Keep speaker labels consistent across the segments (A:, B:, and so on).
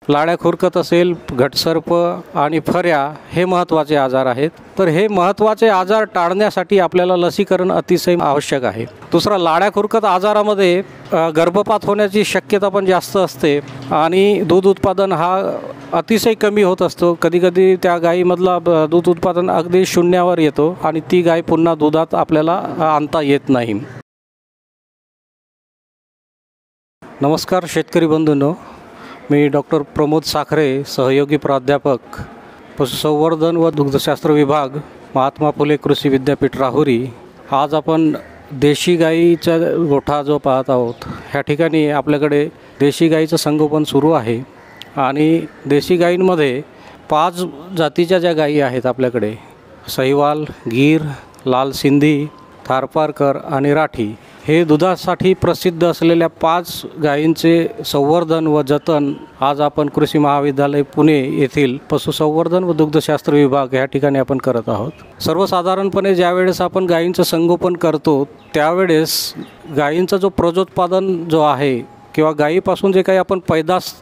A: लाड्या खुरकत असेल, घटसर्प आणि फऱ्या हे महत्त्वाचे आजार आहेत। तर हे महत्त्वाचे आजार टाळण्यासाठी आपल्याला लसीकरण अतिशय आवश्यक आहे। दुसरा, लाड्या खुरकत आजारामध्ये गर्भपात होण्याची शक्यता पण जास्त असते आणि दूध उत्पादन हा अतिशय कमी होत असतो। कधीकधी त्या गायीमधला दूध उत्पादन अगदी शून्यावर येतो आणि ती गाय पुन्हा दुधात आपल्याला आणता येत नाही। नमस्कार शेतकरी बंधूंनो, मी डॉक्टर प्रमोद साखरे, सहयोगी प्राध्यापक पशुसंवर्धन व दुग्धशास्त्र विभाग, महात्मा फुले कृषी विद्यापीठ राहुरी। आज आपण देशी गाईचा गोठा जो पाहत आहोत, ह्या ठिकाणी आपल्याकडे देशी गाईचं संगोपन सुरू आहे आणि देशी गायींमध्ये 5 जातीच्या ज्या गायी आहेत आपल्याकडे, सहीवाल, गीर, लाल सिंधी, थारपारकर आणि राठी, हे दुधासाठी प्रसिद्ध असलेल्या 5 गायींचे संवर्धन व जतन आज आपण कृषी महाविद्यालय पुणे येथील पशुसंवर्धन व दुग्धशास्त्र विभाग या ठिकाणी आपण करत आहोत। सर्वसाधारणपणे ज्यावेळेस आपण गायींचं संगोपन करतो त्यावेळेस गायींचा जो प्रजोत्पादन जो आहे किंवा गायीपासून जे काही आपण पैदास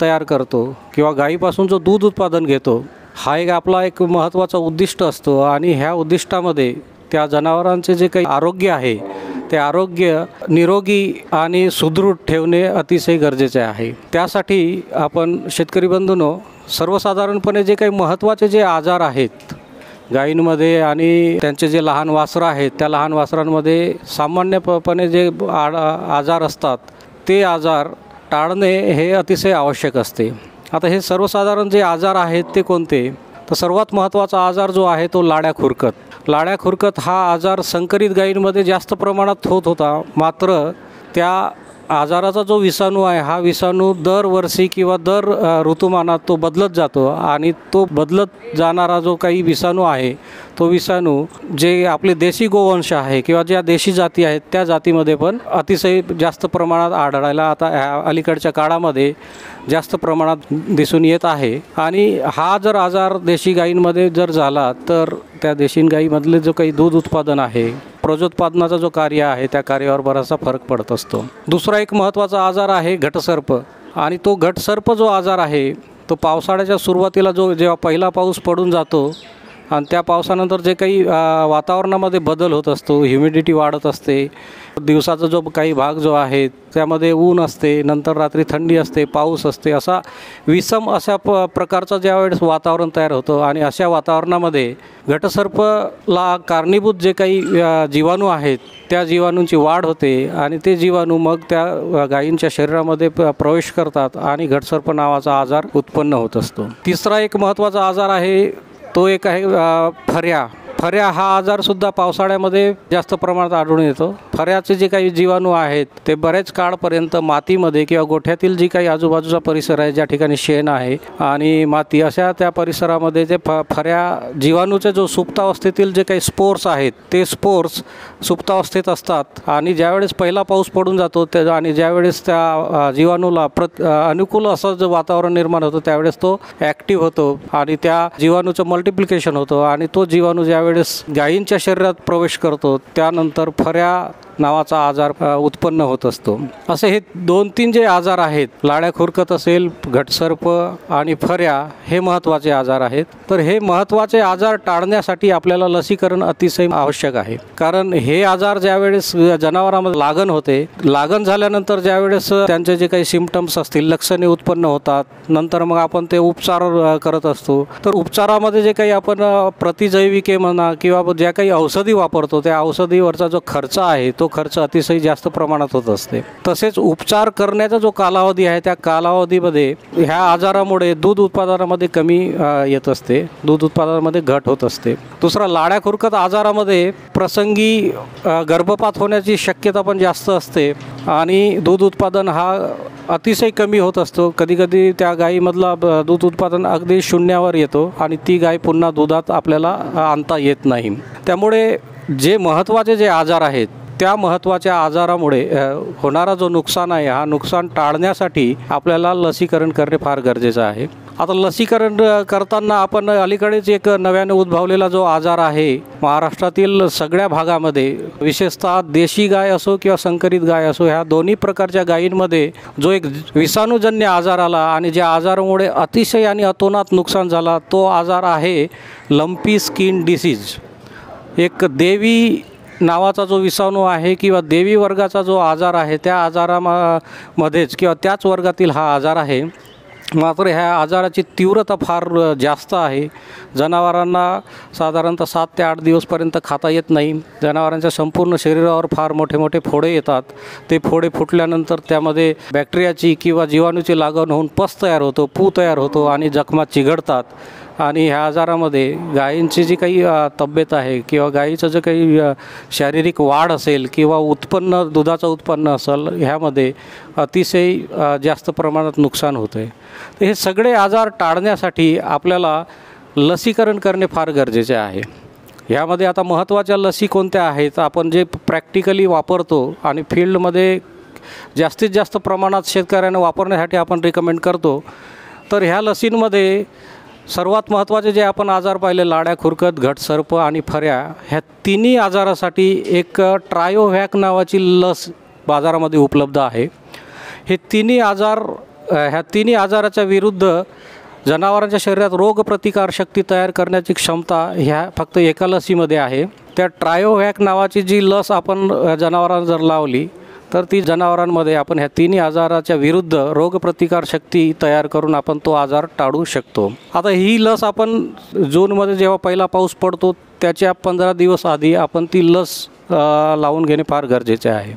A: तयार करतो किंवा गायीपासून जो दूध उत्पादन घेतो, हा आपला एक महत्त्वाचा उद्दिष्ट असतो आणि ह्या उद्दिष्टामध्ये त्या जनावरांचे जे काही आरोग्य आहे ते आरोग्य निरोगी आणि सुदृढ ठेवणे अतिशय गरजेचे आहे। त्यासाठी आपण शेतकरी बंधूंनो, सर्वसाधारणपणे जे काही महत्त्वाचे जे आजार आहेत गायींमध्ये आणि त्यांचे जे लहान वासरं आहेत, त्या लहान वासरांमध्ये सामान्यपणे जे आजार असतात ते आजार टाळणे हे अतिशय आवश्यक असते। आता हे सर्वसाधारण जे आजार आहेत ते कोणते, तर सर्वात महत्त्वाचा आजार जो आहे तो लाड्या खुरकत। लाड्या खुरकत हा आजार संकरित गायींमध्ये जास्त प्रमाणात होत होता, मात्र त्या आजाराचा जो विषाणू आहे हा विषाणू दरवर्षी किंवा दर ऋतुमानात तो बदलत जातो आणि तो बदलत जाणारा जो काही विषाणू आहे तो विषाणू जे आपले देशी गोवंश आहे किंवा ज्या देशी जाती आहेत त्या जातीमध्ये पण अतिशय जास्त प्रमाणात आढळायला आता अलीकडच्या काळामध्ये जास्त प्रमाणात दिसून येत आहे। आणि हा जर आजार देशी गायींमध्ये जर झाला तर त्या देशी गायीमधले जो काही दूध उत्पादन आहे, प्रजोत्पादनाचा जो कार्य आहे त्या कार्यावर बराचसा फरक पडत असतो। दुसरा एक महत्त्वाचा आजार आहे घटसर्प, आणि तो घटसर्प जो आजार आहे तो पावसाळ्याच्या सुरुवातीला जेव्हा पहिला पाऊस पडून जातो आणि त्या पावसानंतर जे काही वातावरणामध्ये बदल होत असतो, ह्युमिडिटी वाढत असते, दिवसाचा जो काही भाग जो आहे त्यामध्ये ऊन असते, नंतर रात्री थंडी असते, पाऊस असते, असा विषम अशा प्रकारचं ज्यावेळेस वातावरण तयार होतं आणि अशा वातावरणामध्ये घटसर्पला कारणीभूत जे काही जीवाणू आहेत त्या जीवाणूंची वाढ होते आणि ते जीवाणू मग त्या गायींच्या शरीरामध्ये प्रवेश करतात आणि घटसर्प नावाचा आजार उत्पन्न होत असतो। तिसरा एक महत्त्वाचा आजार आहे तो एक आहे फऱ्या। फऱ्या हा आजारसुद्धा पावसाळ्यामध्ये जास्त प्रमाणात आढळून येतो। फऱ्याचे जे काही जीवाणू आहेत ते बरेच काळपर्यंत मातीमध्ये किंवा गोठ्यातील जी काही आजूबाजूचा परिसर आहे, ज्या ठिकाणी शेण आहे आणि माती, अशा त्या परिसरामध्ये जे फऱ्या जीवाणूचे जो सुप्तावस्थेतील जे काही स्पोर्स आहेत ते स्पोर्स सुप्तावस्थेत असतात आणि ज्यावेळेस पहिला पाऊस पडून जातो आणि ज्यावेळेस त्या जीवाणूला अनुकूल असं जे वातावरण निर्माण होतं त्यावेळेस तो ॲक्टिव्ह होतो आणि त्या जीवाणूचं मल्टिप्लिकेशन होतं आणि तो जीवाणू ज्यावेळेस गायींच्या शरीरात प्रवेश करतो त्यानंतर फऱ्या नावाचा आजार उत्पन्न होत असतो। असे हे 2-3 जे आजार आहेत, लाड्या खुरकत असेल, घटसर्प आणि फऱ्या, हे महत्त्वाचे आजार आहेत। तर हे महत्त्वाचे आजार टाळण्यासाठी आपल्याला लसीकरण अतिशय आवश्यक आहे, कारण हे आजार ज्यावेळेस जनावरांमध्ये लागण झाल्यानंतर ज्यावेळेस त्यांचे जे काही सिम्पटम्स असतील, लक्षणे उत्पन्न होतात, नंतर मग आपण ते उपचार करत असतो। तर उपचारामध्ये जे काही आपण प्रतिजैविके म्हणा किंवा ज्या काही औषधी वापरतो त्या औषधीवरचा जो खर्च आहे तो खर्च अतिशय जास्त प्रमाणात होत असते। तसेच उपचार करण्याचा जो कालावधी आहे त्या कालावधीमध्ये ह्या आजारामुळे दूध उत्पादनामध्ये कमी येत असते, दूध उत्पादनामध्ये घट होत असते। दुसरा, लाड्या खुरकत आजारामध्ये प्रसंगी गर्भपात होण्याची शक्यता पण जास्त असते आणि दूध उत्पादन हा अतिशय कमी होत असतो। कधीकधी त्या गायीमधला दूध उत्पादन अगदी शून्यावर येतो आणि ती गाय पुन्हा दुधात आपल्याला आणता येत नाही। त्यामुळे जे महत्त्वाचे जे आजार आहेत त्या महत्त्वाच्या आजारामुळे होणारा जो नुकसान आहे, हा नुकसान टाळण्यासाठी आपल्याला लसीकरण करणे फार गरजेचं आहे. आता लसीकरण करताना आपण अलीकडेच एक नव्याने उद्भवलेला जो आजार आहे, महाराष्ट्रातील सगळ्या भागामध्ये विशेषतः देशी गाय असो किंवा संकरित गाय असो, ह्या दोन्ही प्रकारच्या गायींमध्ये जो एक विषाणूजन्य आजार आला आणि ज्या आजारामुळे अतिशय आणि अतोनात नुकसान झाला, तो आजार आहे लंपी स्किन डिसीज. एक देवी नावाचा जो विषाणू आहे किंवा देवी वर्गाचा जो आजार आहे, त्या आजारामध्येच किंवा त्याच वर्गातील हा आजार आहे. मात्र ह्या आजाराची तीव्रता फार जास्त आहे. जनावरांना साधारणतः 7 ते 8 दिवसपर्यंत खाता येत नाही. जनावरांच्या संपूर्ण शरीरावर फार मोठे मोठे फोडे येतात. ते फोडे फुटल्यानंतर त्यामध्ये बॅक्टेरियाची किंवा जीवाणूची लागण होऊन पस तयार होतो, पू तयार होतो आणि जखमा चिघळतात. आणि ह्या आजारामध्ये गायींची जी काही तब्येत आहे किंवा गायीचं जे काही शारीरिक वाढ असेल किंवा उत्पन्न, दुधाचं उत्पन्न असेल, ह्यामध्ये अतिशय जास्त प्रमाणात नुकसान होतं आहे. तर हे सगळे आजार टाळण्यासाठी आपल्याला लसीकरण करणे फार गरजेचे आहे. ह्यामध्ये आता महत्त्वाच्या लसी कोणत्या आहेत, आपण जे प्रॅक्टिकली वापरतो आणि फील्डमध्ये जास्तीत जास्त प्रमाणात शेतकऱ्यांना वापरण्यासाठी आपण रिकमेंड करतो, तर ह्या लसींमध्ये सर्वात महत्त्वाचे जे आपण आजार पाहिले, लाड्या, खुरकत, घटसर्प आणि फऱ्या, ह्या तिन्ही आजारासाठी एक ट्रायोव्हॅक नावाची लस बाजारामध्ये उपलब्ध आहे. हे ह्या तिन्ही आजाराच्या विरुद्ध जनावरांच्या शरीरात रोगप्रतिकारशक्ती तयार करण्याची क्षमता ह्या फक्त एका लसीमध्ये आहे. त्या ट्रायोव्हॅक नावाची जी लस आपण जनावरांना जर लावली तर ती जनावरांमध्ये आपण ह्या तिन्ही आजाराच्या विरुद्ध रोगप्रतिकारशक्ती तयार करून आपण तो आजार टाळू शकतो. आता ही लस आपण जूनमध्ये जेव्हा पहिला पाऊस पडतो त्याच्या 15 दिवस आधी आपण ती लस लावून घेणे फार गरजेचे आहे.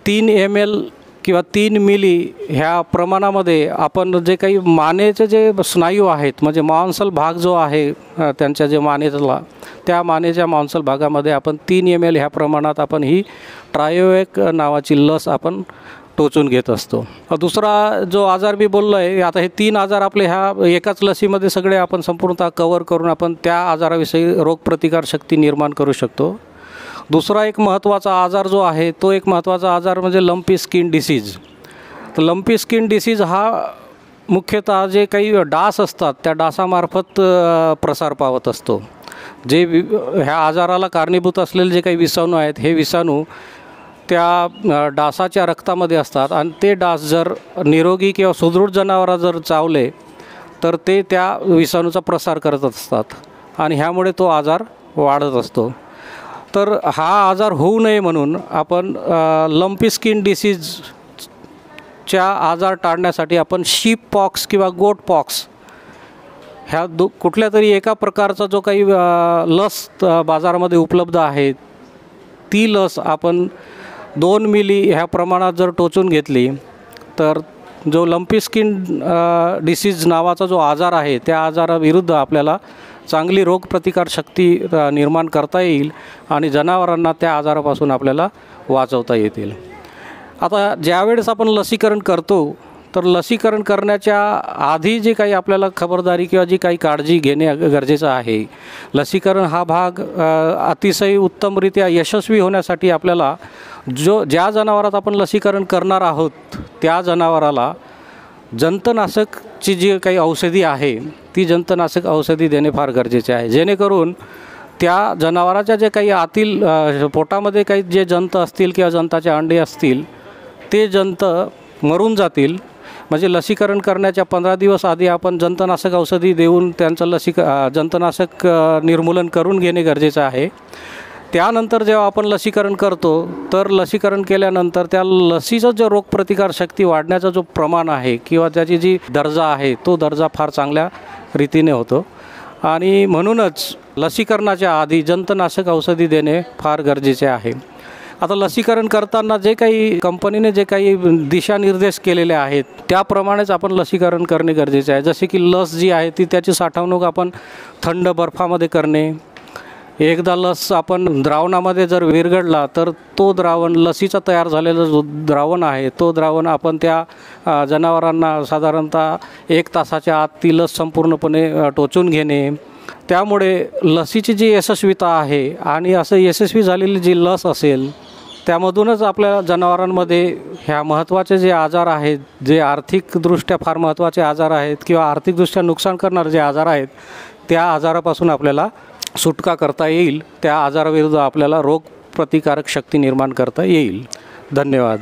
A: 3 ml किंवा 3 मिली ह्या प्रमाणामध्ये आपण जे काही मानेचे जे स्नायू आहेत, म्हणजे मांसल भाग जो आहे त्यांच्या जे मानेला, त्या मानेच्या मांसल भागामध्ये आपण 3 ml ह्या प्रमाणात आपण ही ट्रायोव्हॅक नावाची लस आपण टोचून घेत असतो. दुसरा जो आजार मी बोललो आहे, आता हे 3 आजार आपले ह्या एकाच लसीमध्ये सगळे आपण संपूर्णतः कव्हर करून आपण त्या आजाराविषयी रोगप्रतिकारशक्ती निर्माण करू शकतो. दुसरा एक महत्त्वाचा आजार जो आहे, तो एक महत्त्वाचा आजार म्हणजे लंपी स्किन डिसीज. तर लंपी स्किन डिसीज हा मुख्यतः जे काही डास असतात त्या डासामार्फत प्रसार पावत असतो. जे ह्या आजाराला कारणीभूत असलेले जे काही विषाणू आहेत, हे विषाणू त्या डासाच्या रक्तामध्ये असतात आणि ते डास जर निरोगी किंवा सुदृढ जनावरांना जर चावले तर ते त्या विषाणूचा प्रसार करत असतात आणि ह्यामुळे तो आजार वाढत असतो. तर हा आजार होऊ नये म्हणून आपण लंपी स्किन डिसीजच्या आजार टाळण्यासाठी आपण शीप पॉक्स किंवा गोट पॉक्स ह्या कुठल्या तरी एका प्रकारचा जो काही लस बाजारामध्ये उपलब्ध आहे, ती लस आपण 2 मिली ह्या प्रमाणात जर टोचून घेतली तर जो लंपी स्किन डिसीज नावाचा जो आजार आहे, त्या आजाराविरुद्ध आपल्याला चांगली रोगप्रतिकारशक्ती निर्माण करता येईल आणि जनावरांना त्या आजारापासून आपल्याला वाचवता येतील. आता ज्यावेळेस आपण लसीकरण करतो तर लसीकरण करण्याच्या आधी जे काही आपल्याला खबरदारी किंवा जी काही काळजी घेणे गरजेचं आहे, लसीकरण हा भाग अतिशय उत्तमरित्या यशस्वी होण्यासाठी आपल्याला ज्या जनावरात आपण लसीकरण करणार आहोत त्या जनावराला जंतनाशकची जी काही औषधी आहे ती जंतनाशक औषधी देणे फार गरजेचे आहे, जेणेकरून त्या जनावराच्या जे काही आतील पोटामध्ये काही जे जंत असतील किंवा जंताचे अंडे असतील ते जंत मरून जातील. म्हणजे लसीकरण करण्याच्या 15 दिवस आधी आपण जंतनाशक औषधी देऊन त्यांचं जंतनाशक निर्मूलन करून घेणे गरजेचं आहे. त्यानंतर जेव्हा आपण लसीकरण करतो तर लसीकरण केल्यानंतर त्या लसीचं जो रोगप्रतिकारशक्ती वाढण्याचा जो प्रमाण आहे किंवा त्याची जी दर्जा आहे तो दर्जा फार चांगल्या रीतीने होतो आणि म्हणूनच लसीकरणाच्या आधी जंतनाशक औषधी देणे फार गरजेचे आहे. आता लसीकरण करताना जे काही कंपनीने जे काही दिशानिर्देश केलेले आहेत त्याप्रमाणेच आपण लसीकरण करणे गरजेचे आहे. जसे की लस जी आहे ती त्याची साठवणूक आपण थंड बर्फामध्ये करणे. एकदा लस आपण द्रावणामध्ये जर विरघळला तर तो द्रावण लसीचा तयार झालेला जो द्रावण आहे तो द्रावण आपण त्या जनावरांना साधारणतः 1 तासाच्या आत ती लस संपूर्णपणे टोचून घेणे. त्यामुळे लसीची जी यशस्वीता आहे आणि असं यशस्वी झालेली जी लस असेल त्यामधूनच आपल्या जनावरांमध्ये ह्या महत्त्वाचे जे आजार आहेत, जे आर्थिकदृष्ट्या फार महत्त्वाचे आजार आहेत किंवा आर्थिकदृष्ट्या नुकसान करणारे जे आजार आहेत, त्या आजारापासून आपल्याला सुटका करता येईल, त्या आजाराविरुद्ध आपल्याला रोगप्रतिकारक शक्ती निर्माण करता येईल. धन्यवाद.